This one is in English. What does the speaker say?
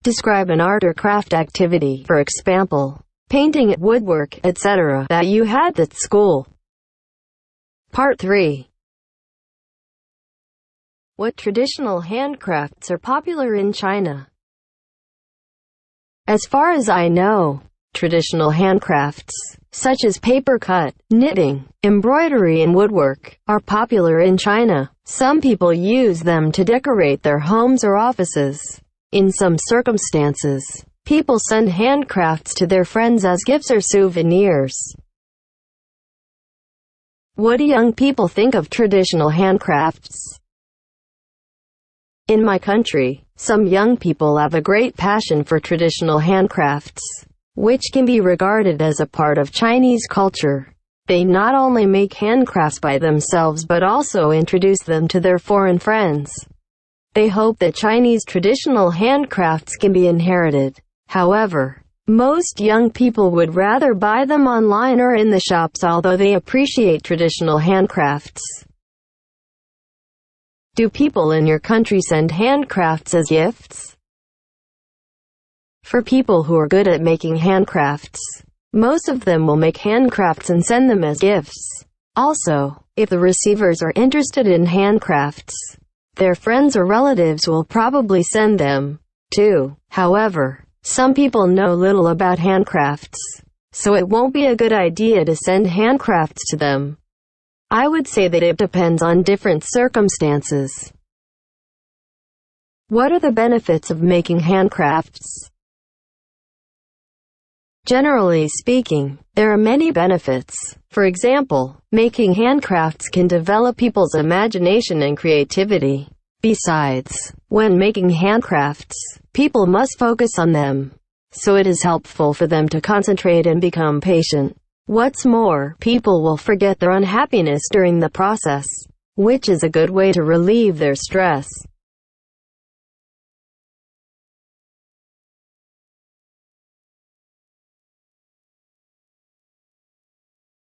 Describe an art or craft activity, for example, painting, woodwork, etc., that you had at school. Part 3. What traditional handcrafts are popular in China? As far as I know, traditional handcrafts, such as paper cut, knitting, embroidery and woodwork, are popular in China. Some people use them to decorate their homes or offices. In some circumstances, people send handcrafts to their friends as gifts or souvenirs. What do young people think of traditional handcrafts? In my country, some young people have a great passion for traditional handcrafts, which can be regarded as a part of Chinese culture. They not only make handcrafts by themselves but also introduce them to their foreign friends. They hope that Chinese traditional handcrafts can be inherited. However, most young people would rather buy them online or in the shops, although they appreciate traditional handcrafts. Do people in your country send handcrafts as gifts? For people who are good at making handcrafts, most of them will make handcrafts and send them as gifts. Also, if the receivers are interested in handcrafts, their friends or relatives will probably send them, too. However, some people know little about handcrafts, so it won't be a good idea to send handcrafts to them. I would say that it depends on different circumstances. What are the benefits of making handcrafts? Generally speaking, there are many benefits. For example, making handcrafts can develop people's imagination and creativity. Besides, when making handcrafts, people must focus on them, so it is helpful for them to concentrate and become patient. What's more, people will forget their unhappiness during the process, which is a good way to relieve their stress.